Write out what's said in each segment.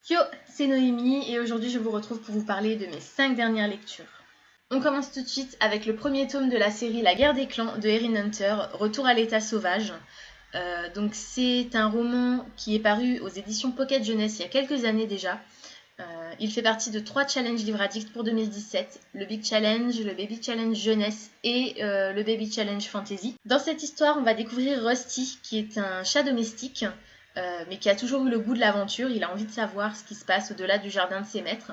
Yo, c'est Noémie et aujourd'hui je vous retrouve pour vous parler de mes 5 dernières lectures. On commence tout de suite avec le premier tome de la série La guerre des clans de Erin Hunter, Retour à l'état sauvage. Donc c'est un roman qui est paru aux éditions Pocket Jeunesse il y a quelques années déjà. Il fait partie de 3 challenges Livre Addict pour 2017, le Big Challenge, le Baby Challenge Jeunesse et le Baby Challenge Fantasy. Dans cette histoire, on va découvrir Rusty, qui est un chat domestique, mais qui a toujours eu le goût de l'aventure. Il a envie de savoir ce qui se passe au-delà du jardin de ses maîtres.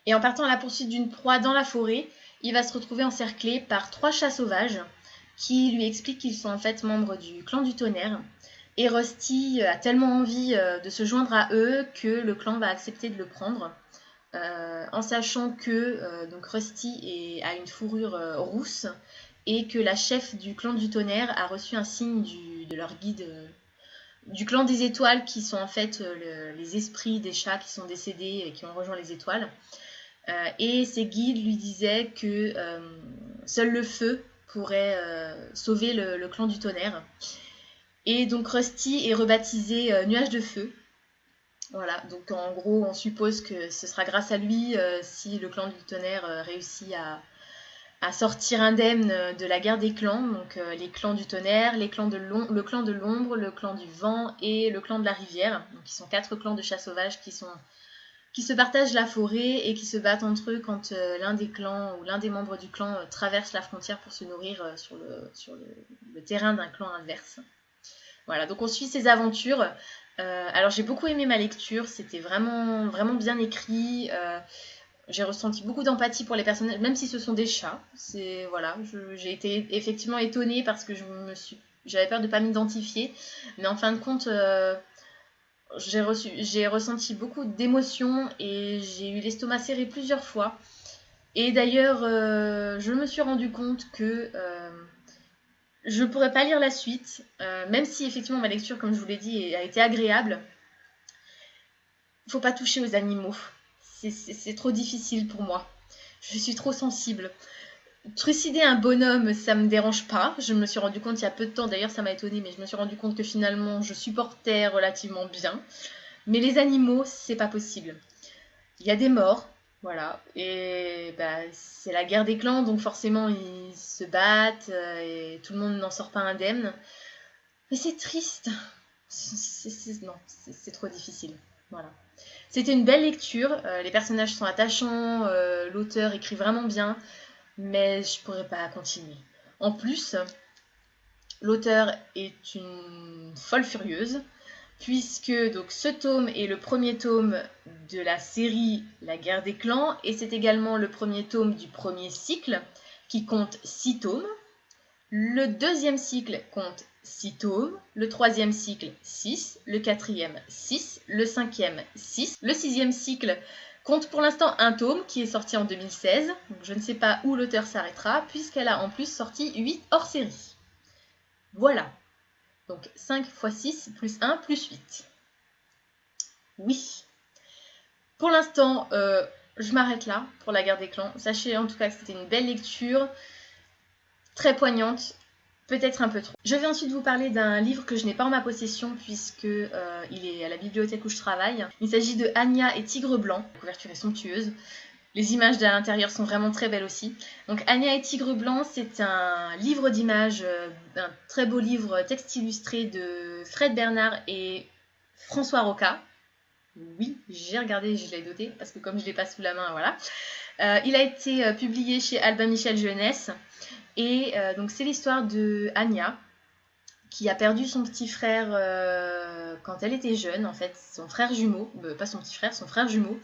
Et en partant à la poursuite d'une proie dans la forêt, il va se retrouver encerclé par 3 chats sauvages qui lui expliquent qu'ils sont en fait membres du clan du tonnerre. Et Rusty a tellement envie de se joindre à eux que le clan va accepter de le prendre, en sachant que donc Rusty a une fourrure rousse et que la chef du clan du tonnerre a reçu un signe de leur guide du clan des étoiles, qui sont en fait les esprits des chats qui sont décédés et qui ont rejoint les étoiles. Et ses guides lui disaient que seul le feu pourrait sauver le clan du tonnerre. Et donc Rusty est rebaptisé Nuage de Feu. Voilà, donc en gros on suppose que ce sera grâce à lui si le clan du tonnerre réussit à sortir indemne de la guerre des clans. Donc les clans du tonnerre, le clan de l'ombre, le clan du vent et le clan de la rivière. Donc ils sont 4 clans de chats sauvages qui se partagent la forêt et qui se battent entre eux quand l'un des clans ou l'un des membres du clan traverse la frontière pour se nourrir sur le terrain d'un clan adverse. Voilà, donc on suit ses aventures. Alors j'ai beaucoup aimé ma lecture, c'était vraiment, vraiment bien écrit. J'ai ressenti beaucoup d'empathie pour les personnages, même si ce sont des chats. Voilà, j'ai été effectivement étonnée parce que j'avais peur de ne pas m'identifier. Mais en fin de compte, j'ai ressenti beaucoup d'émotions et j'ai eu l'estomac serré plusieurs fois. Et d'ailleurs, je me suis rendu compte que je ne pourrais pas lire la suite, même si effectivement ma lecture, comme je vous l'ai dit, a été agréable. Il ne faut pas toucher aux animaux. C'est trop difficile pour moi. Je suis trop sensible. Trucider un bonhomme, ça me dérange pas. Je me suis rendu compte il y a peu de temps, d'ailleurs ça m'a étonnée, mais je me suis rendu compte que finalement je supportais relativement bien. Mais les animaux, c'est pas possible. Il y a des morts, voilà, et bah, c'est la guerre des clans, donc forcément ils se battent et tout le monde n'en sort pas indemne. Mais c'est triste. Non, c'est trop difficile. Voilà. C'était une belle lecture, les personnages sont attachants, l'auteur écrit vraiment bien, mais je pourrais pas continuer. En plus, l'auteur est une folle furieuse, puisque donc ce tome est le premier tome de la série La guerre des clans, et c'est également le premier tome du premier cycle, qui compte 6 tomes. Le deuxième cycle compte 6 tomes, le troisième cycle 6, le quatrième 6, le cinquième 6, le sixième cycle compte pour l'instant un tome qui est sorti en 2016, donc je ne sais pas où l'auteur s'arrêtera, puisqu'elle a en plus sorti 8 hors-série. Voilà, donc 5 x 6 plus 1 plus 8. Oui. Pour l'instant, je m'arrête là pour la guerre des clans. Sachez en tout cas que c'était une belle lecture, très poignante, peut-être un peu trop. Je vais ensuite vous parler d'un livre que je n'ai pas en ma possession puisque il est à la bibliothèque où je travaille. Il s'agit de Anya et Tigre Blanc. La couverture est somptueuse. Les images de l'intérieur sont vraiment très belles aussi. Donc Anya et Tigre Blanc, c'est un livre d'images, un très beau livre texte illustré de Fred Bernard et François Roca. Oui, j'ai regardé, je l'ai noté, parce que comme je ne l'ai pas sous la main, voilà. Il a été publié chez Albin Michel Jeunesse. Et donc c'est l'histoire de Anya, qui a perdu son petit frère quand elle était jeune, en fait, son frère jumeau, pas son petit frère, son frère jumeau.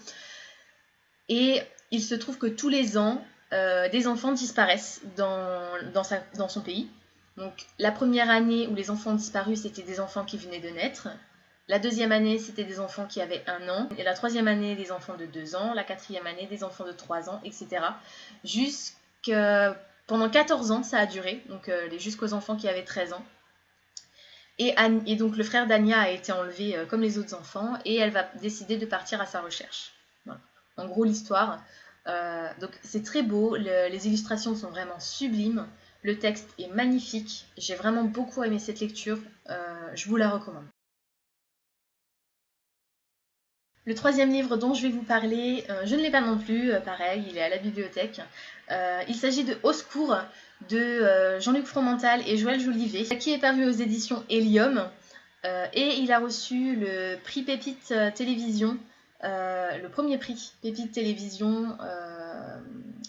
Et il se trouve que tous les ans, des enfants disparaissent dans son pays. Donc la première année où les enfants ont disparu, c'était des enfants qui venaient de naître. La deuxième année, c'était des enfants qui avaient 1 an. Et la troisième année, des enfants de 2 ans. La quatrième année, des enfants de 3 ans, etc. Pendant 14 ans, ça a duré, donc jusqu'aux enfants qui avaient 13 ans. Et donc le frère d'Anya a été enlevé comme les autres enfants, et elle va décider de partir à sa recherche. Voilà. En gros, l'histoire. Donc c'est très beau, les illustrations sont vraiment sublimes, le texte est magnifique. J'ai vraiment beaucoup aimé cette lecture, je vous la recommande. Le troisième livre dont je vais vous parler, je ne l'ai pas non plus, pareil, il est à la bibliothèque. Il s'agit de Au secours de Jean-Luc Fromental et Joël Jolivet, qui est paru aux éditions Helium. Et il a reçu le prix Pépite Télévision, le premier prix Pépite Télévision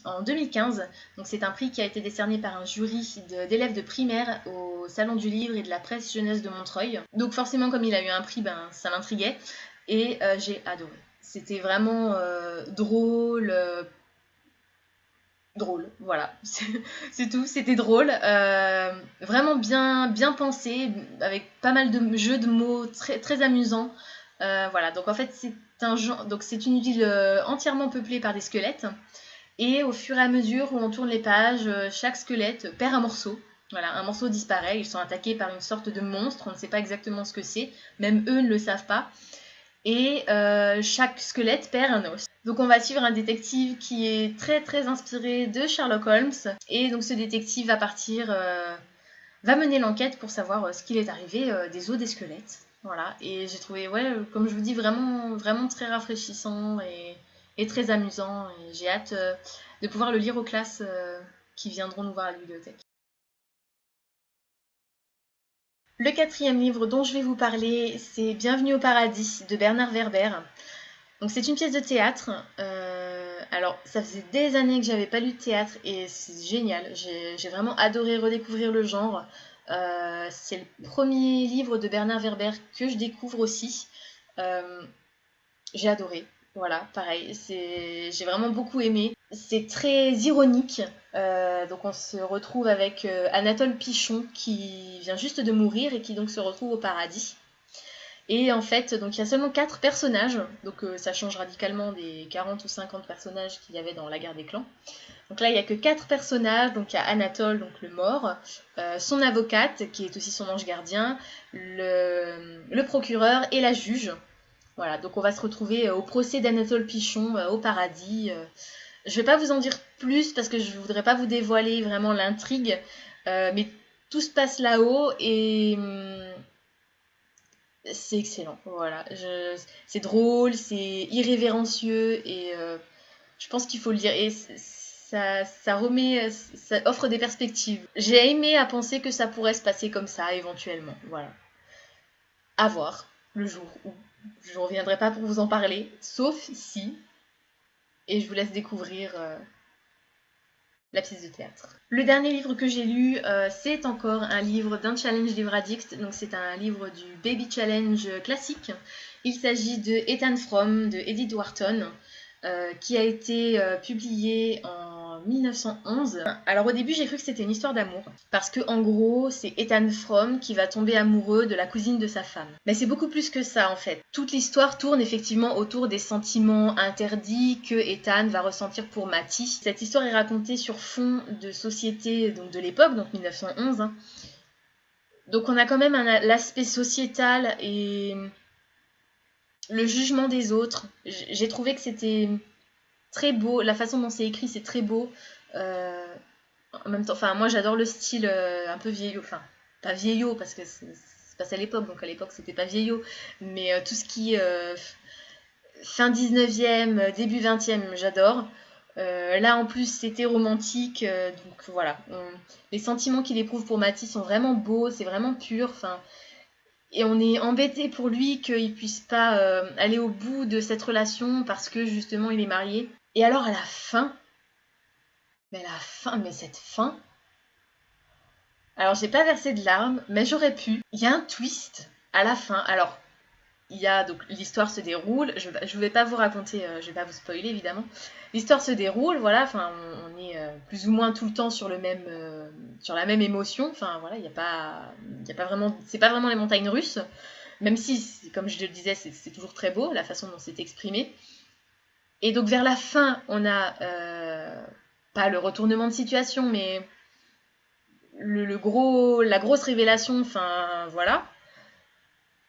en 2015. Donc c'est un prix qui a été décerné par un jury d'élèves de primaire au Salon du Livre et de la Presse Jeunesse de Montreuil. Donc forcément, comme il a eu un prix, ça m'intriguait. Et j'ai adoré. C'était vraiment drôle. Drôle, voilà, c'est tout, c'était drôle, vraiment bien pensé, avec pas mal de jeux de mots très amusants. Voilà, donc en fait c'est une ville entièrement peuplée par des squelettes, et au fur et à mesure où on tourne les pages, chaque squelette perd un morceau. Voilà, un morceau disparaît, ils sont attaqués par une sorte de monstre, on ne sait pas exactement ce que c'est, même eux ne le savent pas. Et chaque squelette perd un os. Donc on va suivre un détective qui est très inspiré de Sherlock Holmes. Et donc ce détective va mener l'enquête pour savoir ce qu'il est arrivé des os des squelettes. Voilà, et j'ai trouvé, comme je vous dis, vraiment très rafraîchissant et très amusant. Et j'ai hâte de pouvoir le lire aux classes qui viendront nous voir à la bibliothèque. Le quatrième livre dont je vais vous parler, c'est Bienvenue au paradis de Bernard Werber. Donc c'est une pièce de théâtre. Alors ça faisait des années que j'avais pas lu de théâtre et c'est génial. J'ai vraiment adoré redécouvrir le genre. C'est le premier livre de Bernard Werber que je découvre aussi. Euh, j'ai adoré. Voilà, pareil, j'ai vraiment beaucoup aimé. C'est très ironique. Donc on se retrouve avec Anatole Pichon qui vient juste de mourir et qui donc se retrouve au paradis. Et en fait, donc il y a seulement 4 personnages, donc ça change radicalement des 40 ou 50 personnages qu'il y avait dans La Guerre des Clans. Donc là, il n'y a que 4 personnages, donc il y a Anatole, donc le mort, son avocate, qui est aussi son ange gardien, le procureur et la juge. Voilà, donc on va se retrouver au procès d'Anatole Pichon au paradis. Je vais pas vous en dire plus parce que je voudrais pas vous dévoiler vraiment l'intrigue, mais tout se passe là-haut et c'est excellent. Voilà, c'est drôle, c'est irrévérencieux et je pense qu'il faut le dire. Et ça offre des perspectives. J'ai aimé à penser que ça pourrait se passer comme ça éventuellement. Voilà, à voir le jour où. Je ne reviendrai pas pour vous en parler, sauf si, et je vous laisse découvrir la pièce de théâtre. Le dernier livre que j'ai lu, c'est encore un livre d'un challenge Livre Addict, donc c'est un livre du Baby Challenge classique. Il s'agit de Ethan Frome de Edith Wharton, qui a été publié en 1911. Alors au début j'ai cru que c'était une histoire d'amour, parce que en gros c'est Ethan Frome qui va tomber amoureux de la cousine de sa femme. Mais c'est beaucoup plus que ça en fait. Toute l'histoire tourne effectivement autour des sentiments interdits que Ethan va ressentir pour Matty. Cette histoire est racontée sur fond de société donc de l'époque, donc 1911. Hein. Donc on a quand même l'aspect sociétal et le jugement des autres. J'ai trouvé que c'était très beau, la façon dont c'est écrit, c'est très beau. En même temps, moi j'adore le style un peu vieillot, enfin pas vieillot parce que c'est passé à l'époque, donc à l'époque c'était pas vieillot, mais tout ce qui fin 19e, début 20e, j'adore. Là en plus c'était romantique, donc voilà. Les sentiments qu'il éprouve pour Matisse sont vraiment beaux, c'est vraiment pur, et on est embêté pour lui qu'il puisse pas aller au bout de cette relation parce que justement il est marié. Et alors à la fin, mais cette fin, alors j'ai pas versé de larmes, mais j'aurais pu. Il y a un twist à la fin. Alors donc l'histoire se déroule. Je vais pas vous raconter, je vais pas vous spoiler évidemment. L'histoire se déroule, voilà. Enfin, on est plus ou moins tout le temps sur sur la même émotion. Enfin voilà, il y a pas vraiment, c'est pas vraiment les montagnes russes. Même si, comme je le disais, c'est toujours très beau la façon dont c'est exprimé. Et donc vers la fin, on a pas le retournement de situation, mais la grosse révélation, enfin voilà.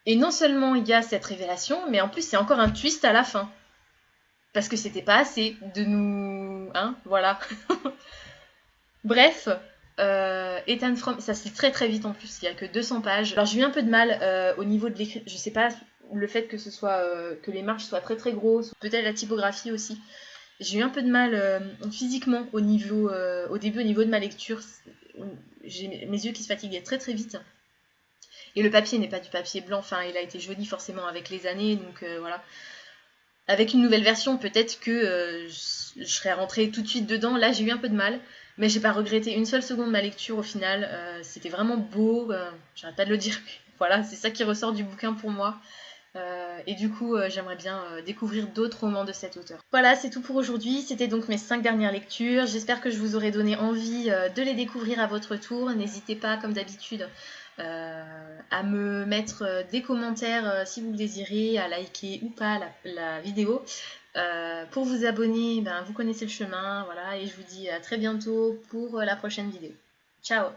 Et non seulement il y a cette révélation, mais en plus c'est encore un twist à la fin. Parce que c'était pas assez de nous... Hein, voilà. Bref, Ethan Frome, ça se lit très vite en plus, il y a que 200 pages. Alors j'ai eu un peu de mal au niveau de l'écriture, je sais pas le fait que que les marges soient très très grosses, peut-être la typographie aussi. J'ai eu un peu de mal physiquement au début au niveau de ma lecture. J'ai mes yeux qui se fatiguaient très très vite. Et le papier n'est pas du papier blanc, enfin il a été jauni forcément avec les années, donc voilà. Avec une nouvelle version, peut-être que je serais rentrée tout de suite dedans. Là, j'ai eu un peu de mal, mais j'ai pas regretté une seule seconde ma lecture au final. C'était vraiment beau, j'arrête pas de le dire, mais voilà, c'est ça qui ressort du bouquin pour moi. Et du coup, j'aimerais bien découvrir d'autres romans de cet auteur. Voilà, c'est tout pour aujourd'hui. C'était donc mes 5 dernières lectures. J'espère que je vous aurai donné envie de les découvrir à votre tour. N'hésitez pas, comme d'habitude, à me mettre des commentaires si vous le désirez, à liker ou pas la vidéo. Pour vous abonner, ben, vous connaissez le chemin. Voilà, et je vous dis à très bientôt pour la prochaine vidéo. Ciao!